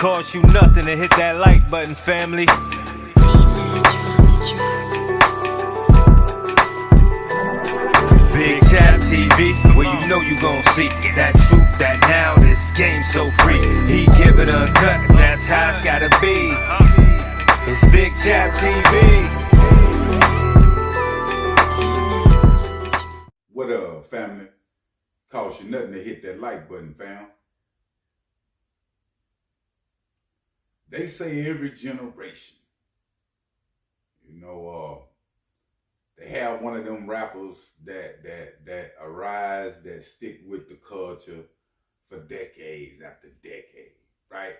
Cost you nothing to hit that like button, family. Big Chap TV, where you know you gon' see that truth, that now this game so free. He give it a cut, that's how it's gotta be. It's Big Chap TV. What up, family? Cost you nothing to hit that like button, fam. They say every generation, they have one of them rappers that arise, that stick with the culture for decades after decade, right?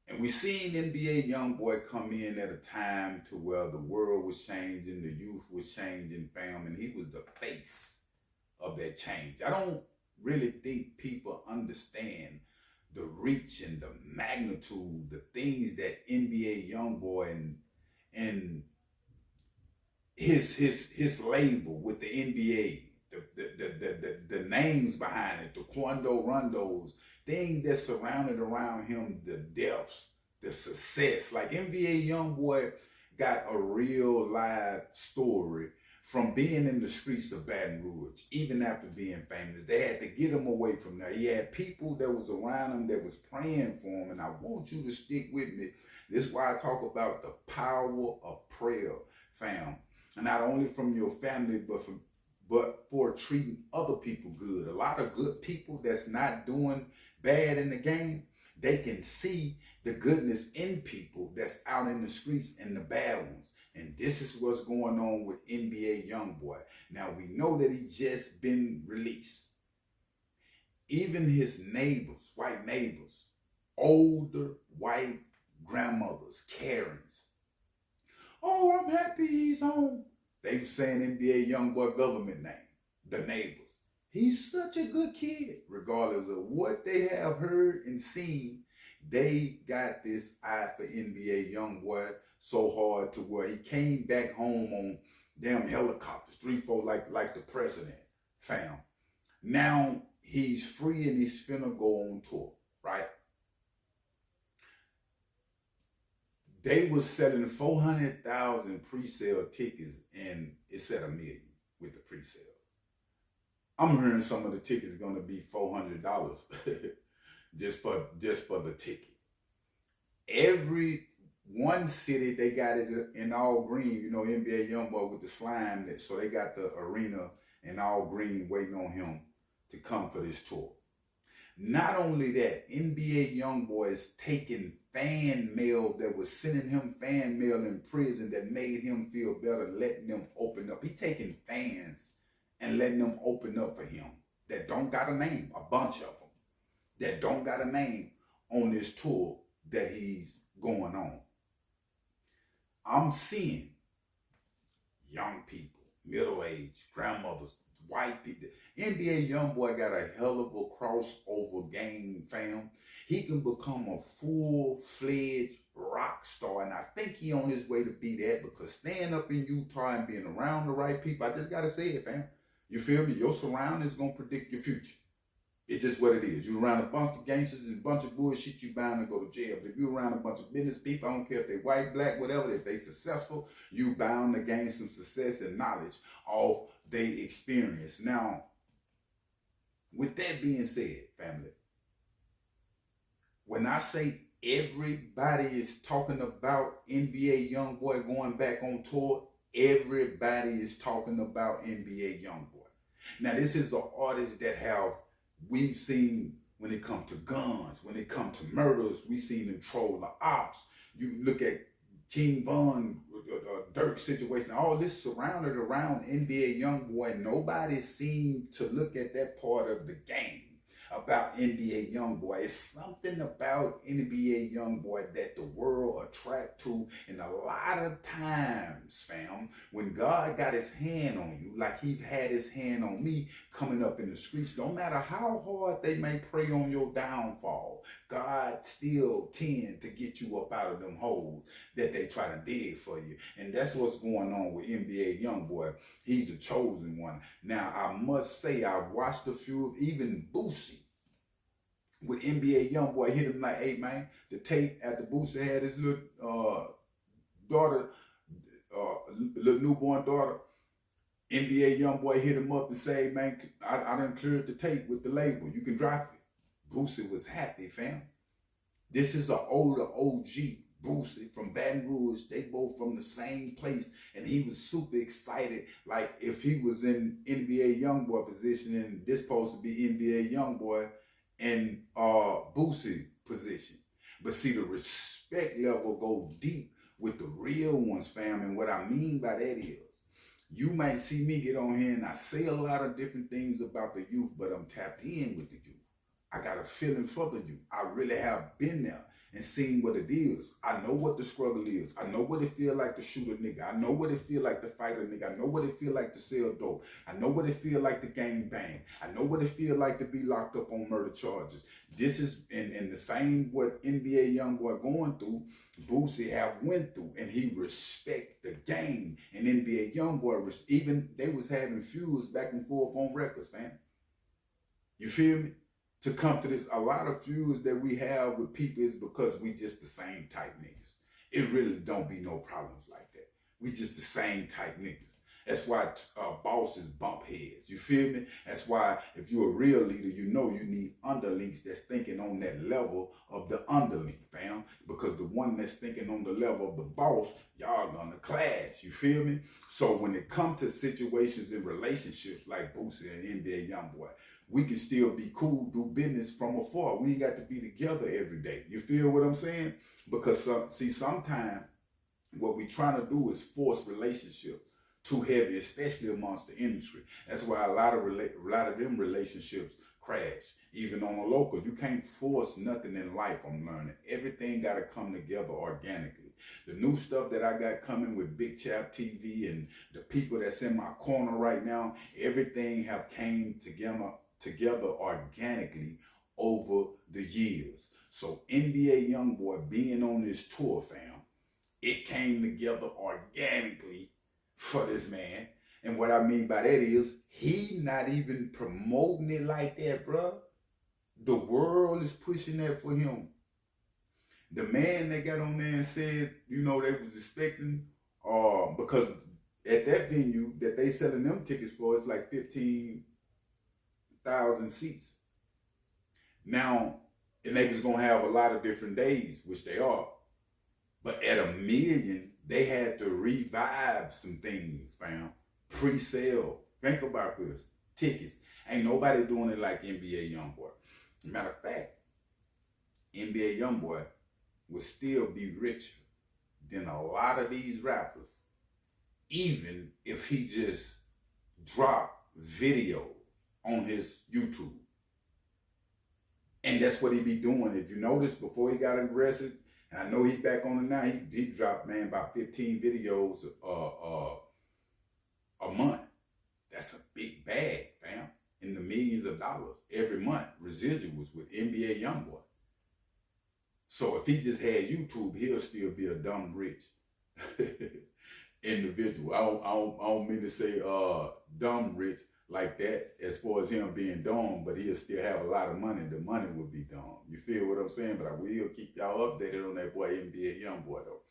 And we seen NBA YoungBoy come in at a time to where the world was changing, the youth was changing, fam, and he was the face of that change. I don't really think people understand the reach and the magnitude, the things that NBA YoungBoy and his label with the NBA, the names behind it, the Quando Rondos, things that surrounded around him, the deaths, the success. Like NBA YoungBoy got a real live story from being in the streets of Baton Rouge, even after being famous. They had to get him away from there. He had people that was around him that was praying for him, and I want you to stick with me. This is why I talk about the power of prayer, fam. And not only from your family, but for treating other people good. A lot of good people that's not doing bad in the game, they can see the goodness in people that's out in the streets and the bad ones. And this is what's going on with NBA YoungBoy. Now, we know that he just been released. Even his neighbors, white neighbors, older white grandmothers, Karens. Oh, I'm happy he's home. They saying NBA YoungBoy government name, the neighbors. He's such a good kid. Regardless of what they have heard and seen, they got this eye for NBA YoungBoy so hard to where he came back home on damn helicopters, 3-4 like the president, fam. Now he's free and he's finna go on tour, right? They was selling 400,000 pre-sale tickets and it's at $1 million with the pre-sale. I'm hearing some of the tickets gonna be $400 just for the ticket. Every one city, they got it in all green, NBA YoungBoy with the slime, so they got the arena in all green waiting on him to come for this tour. Not only that, NBA YoungBoy is taking fan mail that was sending him fan mail in prison that made him feel better, letting them open up. He taking fans and letting them open up for him that don't got a name, a bunch of them, that don't got a name on this tour that he's going on. I'm seeing young people, middle-aged, grandmothers, white people. NBA YoungBoy got a hell of a crossover game, fam. He can become a full-fledged rock star, and I think he on his way to be that, because staying up in Utah and being around the right people, I just got to say it, fam. You feel me? Your surroundings going to predict your future. It's just what it is. You around a bunch of gangsters and a bunch of bullshit, you bound to go to jail. But if you around a bunch of business people, I don't care if they white, black, whatever, if they successful, you bound to gain some success and knowledge of their experience. Now, with that being said, family, when I say everybody is talking about NBA YoungBoy going back on tour, everybody is talking about NBA YoungBoy. Now, this is an artist that we've seen when it comes to guns, when it comes to murders, we've seen him troll the ops. You look at King Von, Dirk situation, all this surrounded around NBA YoungBoy. Nobody seemed to look at that part of the game about NBA YoungBoy. It's something about NBA YoungBoy that the world attract to. And a lot of times, fam, when God got his hand on you, like he had his hand on me coming up in the streets, no matter how hard they may pray on your downfall, God still tend to get you up out of them holes that they try to dig for you. And that's what's going on with NBA YoungBoy. He's a chosen one. Now, I must say, I've watched a few, even Boosie. with NBA YoungBoy hit him like, hey man, the tape after Boosie had his little daughter, little newborn daughter. NBA YoungBoy hit him up and say, man, I done cleared the tape with the label. You can drop it. Boosie was happy, fam. This is an older OG, Boosie from Baton Rouge. They both from the same place, and he was super excited. Like if he was in NBA YoungBoy position, and this supposed to be NBA YoungBoy in Boosie position. But see, the respect level go deep with the real ones, fam. And what I mean by that is, you might see me get on here and I say a lot of different things about the youth, but I'm tapped in with the youth. I got a feeling for the youth. I really have been there and seen what it is. I know what the struggle is. I know what it feel like to shoot a nigga. I know what it feel like to fight a nigga. I know what it feel like to sell dope. I know what it feel like to gang bang. I know what it feel like to be locked up on murder charges. This is in the same what NBA YoungBoy going through, Boosie have went through, and he respect the game. And NBA YoungBoy, even they was having feuds back and forth on records, man. You feel me? To come to this, a lot of feuds that we have with people is because we just the same type niggas. It really don't be no problems like that. We just the same type niggas. That's why bosses bump heads. You feel me? That's why if you're a real leader, you know you need underlings that's thinking on that level of the underling, fam. Because the one that's thinking on the level of the boss, y'all gonna clash. You feel me? So when it comes to situations in relationships like Boosie and NBA YoungBoy, we can still be cool, do business from afar. We ain't got to be together every day. You feel what I'm saying? Because see, sometimes what we trying to do is force relationships too heavy, especially amongst the industry. That's why a lot of them relationships crash. Even on a local, you can't force nothing in life. I'm learning everything got to come together organically. The new stuff that I got coming with Big Chap TV and the people that's in my corner right now, everything have came together organically over the years. So NBA YoungBoy being on this tour, fam, it came together organically for this man. And what I mean by that is he not even promoting it like that, bruh. The world is pushing that for him. The man that got on there and said, you know, they was expecting, because at that venue that they selling them tickets for, it's like 15,000 seats. Now, and they was gonna have a lot of different days, which they are. But at $1 million, they had to revive some things, fam. Pre-sale. Think about this. Tickets. Ain't nobody doing it like NBA YoungBoy. Matter of fact, NBA YoungBoy would still be richer than a lot of these rappers, even if he just dropped videos on his YouTube. And that's what he be doing. If you notice, before he got aggressive, and I know he's back on it now, he dropped, man, about 15 videos a month. That's a big bag, fam. In the millions of dollars every month, residuals with NBA YoungBoy. So if he just had YouTube, he'll still be a dumb rich individual. I don't mean to say dumb rich like that as far as him being dumb, but he'll still have a lot of money. The money would be dumb. You feel what I'm saying? But I will keep y'all updated on that boy NBA YoungBoy though.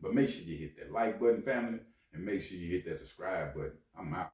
But make sure you hit that like button, family, and make sure you hit that subscribe button. I'm out.